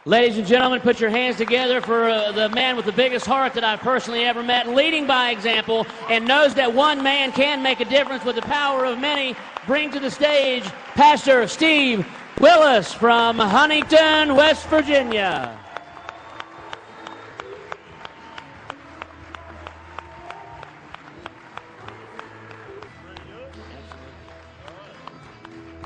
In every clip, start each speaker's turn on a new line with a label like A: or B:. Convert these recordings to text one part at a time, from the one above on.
A: Ladies and gentlemen, put your hands together for the man with the biggest heart that I've personally ever met, leading by example, and knows that one man can make a difference with the power of many. Bring to the stage Pastor Steve Willis from Huntington, West Virginia.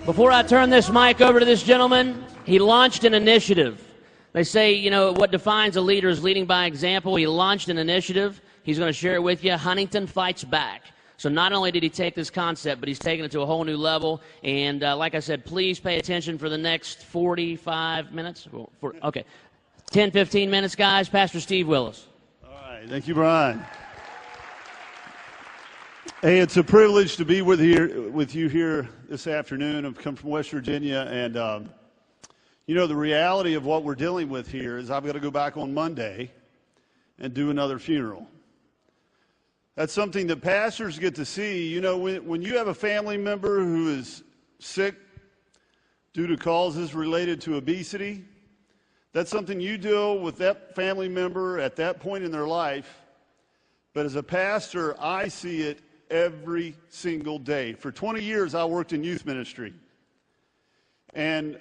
A: Before I turn this mic over to this gentleman, he launched an initiative. They say, you know, what defines a leader is leading by example. He launched an initiative. He's going to share it with you. Huntington Fights Back. So not only did he take this concept, but he's taken it to a whole new level. And like I said, please pay attention for the next 45 minutes. Okay, 10, 15 minutes, guys. Pastor Steve Willis.
B: All right. Thank you, Brian. Hey, it's a privilege to be with you here this afternoon. I've come from West Virginia, and you know, the reality of what we're dealing with here is I've got to go back on Monday and do another funeral. That's something that pastors get to see. You know, when you have a family member who is sick due to causes related to obesity, that's something you deal with that family member at that point in their life. But as a pastor, I see it every single day. For 20 years, I worked in youth ministry. And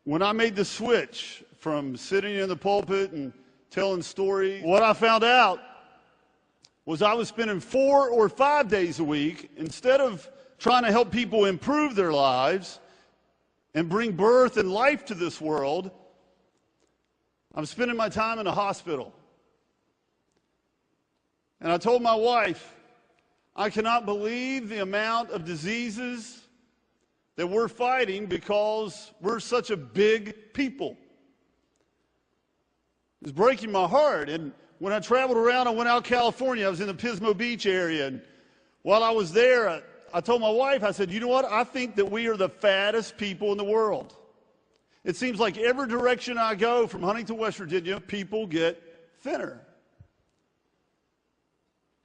B: when I made the switch from sitting in the pulpit and telling stories, what I found out was I was spending 4 or 5 days a week, instead of trying to help people improve their lives and bring birth and life to this world, I'm spending my time in a hospital. And I told my wife, I cannot believe the amount of diseases that we're fighting because we're such a big people. It's breaking my heart. And when I traveled around, I went out to California. I was in the Pismo Beach area. And while I was there, I told my wife, I said, you know what? I think that we are the fattest people in the world. It seems like every direction I go from Huntington, West Virginia, people get thinner.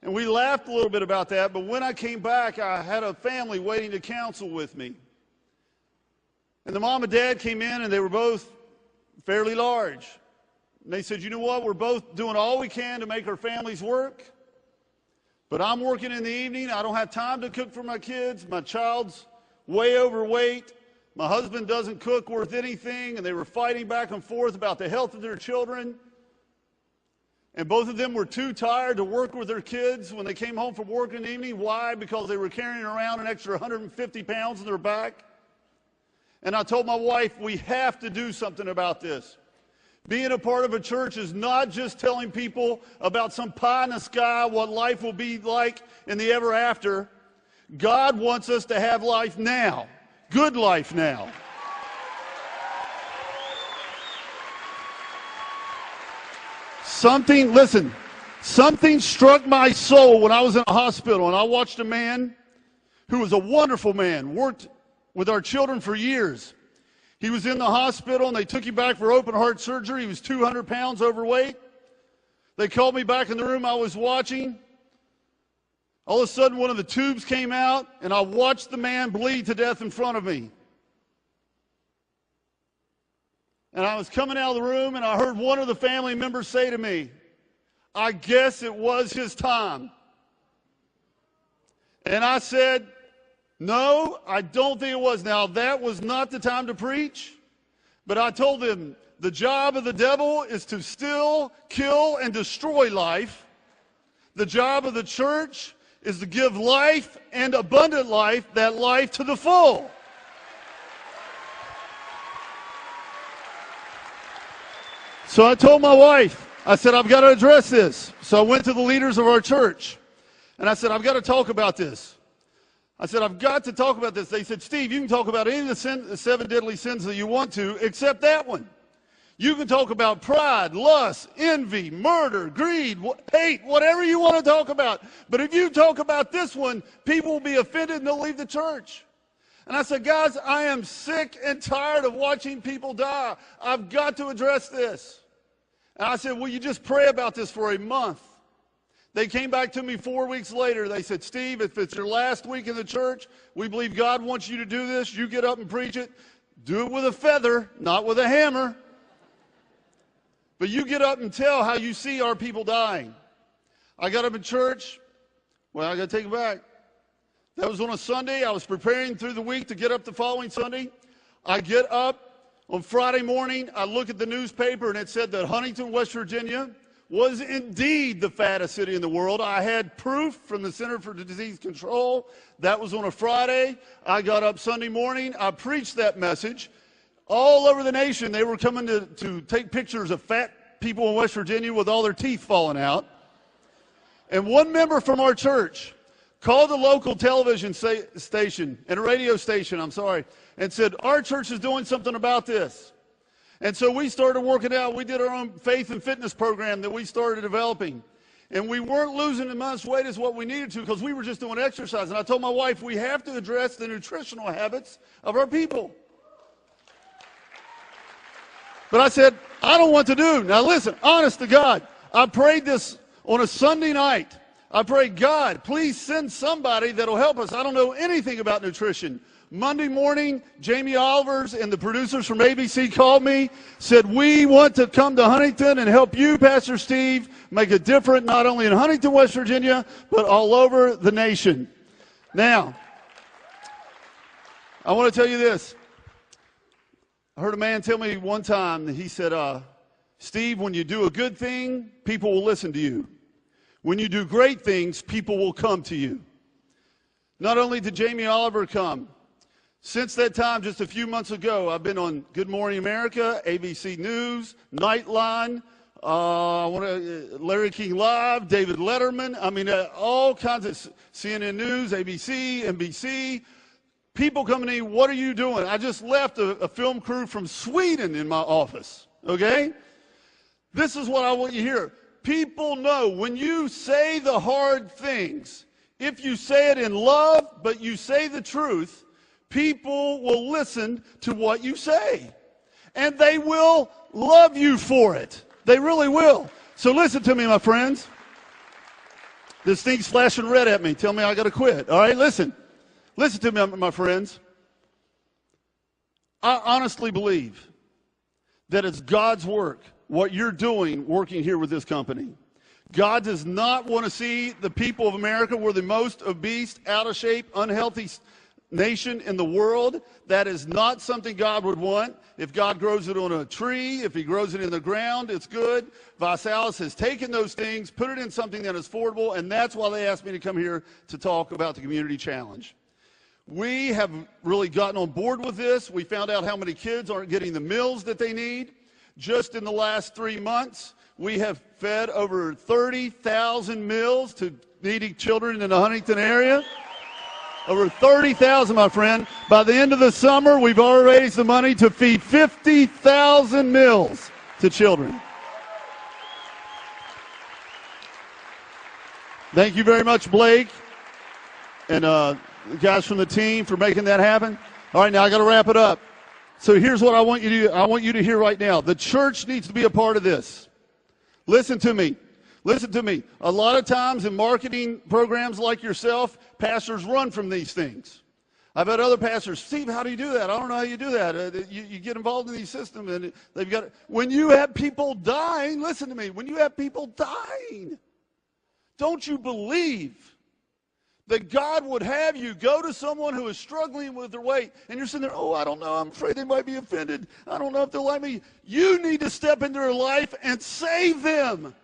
B: And we laughed a little bit about that, but when I came back, I had a family waiting to counsel with me. And the mom and dad came in, and they were both fairly large. And they said, you know what, we're both doing all we can to make our families work, but I'm working in the evening. I don't have time to cook for my kids. My child's way overweight. My husband doesn't cook worth anything, and they were fighting back and forth about the health of their children. And both of them were too tired to work with their kids when they came home from work in the evening. Why? Because they were carrying around an extra 150 pounds in their back. And I told my wife, we have to do something about this. Being a part of a church is not just telling people about some pie in the sky, what life will be like in the ever after. God wants us to have life now, good life now. Something struck my soul when I was in a hospital, and I watched a man who was a wonderful man, worked with our children for years. He was in the hospital, and they took him back for open heart surgery. He was 200 pounds overweight. They called me back in the room I was watching. All of a sudden, one of the tubes came out, and I watched the man bleed to death in front of me. And I was coming out of the room, and I heard one of the family members say to me, I guess it was his time. And I said, no, I don't think it was. Now, that was not the time to preach, but I told them the job of the devil is to steal, kill, and destroy life. The job of the church is to give life and abundant life, that life to the full. So I told my wife, I said, I've got to address this. So I went to the leaders of our church, and I said, I've got to talk about this. I said, I've got to talk about this. They said, Steve, you can talk about any of the 7 deadly sins that you want to, except that one. You can talk about pride, lust, envy, murder, greed, hate, whatever you want to talk about. But if you talk about this one, people will be offended and they'll leave the church. And I said, guys, I am sick and tired of watching people die. I've got to address this. And I said, will you just pray about this for a month? They came back to me 4 weeks later. They said, Steve, if it's your last week in the church, we believe God wants you to do this. You get up and preach it. Do it with a feather, not with a hammer. But you get up and tell how you see our people dying. I got up in church. Well, I got to take it back. That was on a Sunday. I was preparing through the week to get up the following Sunday. I get up on Friday morning. I look at the newspaper, and it said that Huntington, West Virginia, was indeed the fattest city in the world. I had proof from the Center for Disease Control. That was on a Friday. I got up Sunday morning. I preached that message. All over the nation, they were coming to take pictures of fat people in West Virginia with all their teeth falling out. And one member from our church called the local television station, and a radio station, and said, our church is doing something about this. And so we started working out. We did our own faith and fitness program that we started developing. And we weren't losing as much weight as what we needed to because we were just doing exercise. And I told my wife, we have to address the nutritional habits of our people. But I said, I don't want to do. Now listen, honest to God, I prayed this on a Sunday night. I prayed, God, please send somebody that'll help us. I don't know anything about nutrition. Monday morning, Jamie Olivers and the producers from ABC called me, said, we want to come to Huntington and help you, Pastor Steve, make a difference not only in Huntington, West Virginia, but all over the nation. Now, I want to tell you this. I heard a man tell me one time that he said, Steve, when you do a good thing, people will listen to you. When you do great things, people will come to you. Not only did Jamie Oliver come, since that time, just a few months ago, I've been on Good Morning America, ABC News, Nightline, Larry King Live, David Letterman. I mean, all kinds of CNN News, ABC, NBC. People come to me, what are you doing? I just left a film crew from Sweden in my office, okay? This is what I want you to hear. People know when you say the hard things, if you say it in love, but you say the truth, people will listen to what you say. And they will love you for it. They really will. So listen to me, my friends. This thing's flashing red at me. Tell me I got to quit. All right, listen. Listen to me, my friends. I honestly believe that it's God's work, what you're doing working here with this company. God does not want to see the people of America. We're the most obese, out of shape, unhealthy nation in the world. That is not something God would want. If God grows it on a tree, if he grows it in the ground, it's good. ViSalus has taken those things, put it in something that is affordable, and that's why they asked me to come here to talk about the Community Challenge. We have really gotten on board with this. We found out how many kids aren't getting the meals that they need. Just in the last 3 months, we have fed over 30,000 meals to needy children in the Huntington area. Over 30,000, my friend. By the end of the summer, we've already raised the money to feed 50,000 meals to children. Thank you very much, Blake, and the guys from the team for making that happen. All right, now I got to wrap it up. So here's what I want you to do. I want you to hear right now. The church needs to be a part of this. Listen to me. Listen to me. A lot of times in marketing programs like yourself, pastors run from these things. I've had other pastors, Steve, how do you do that? I don't know how you do that. You get involved in these systems, and they've got. When you have people dying, listen to me. When you have people dying, don't you believe that God would have you go to someone who is struggling with their weight, and you're sitting there, oh, I don't know, I'm afraid they might be offended. I don't know if they'll like me. You need to step into their life and save them.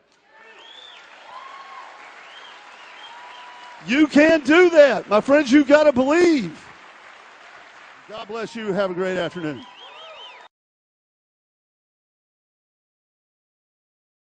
B: You can't do that. My friends, you've got to believe. God bless you. Have a great afternoon.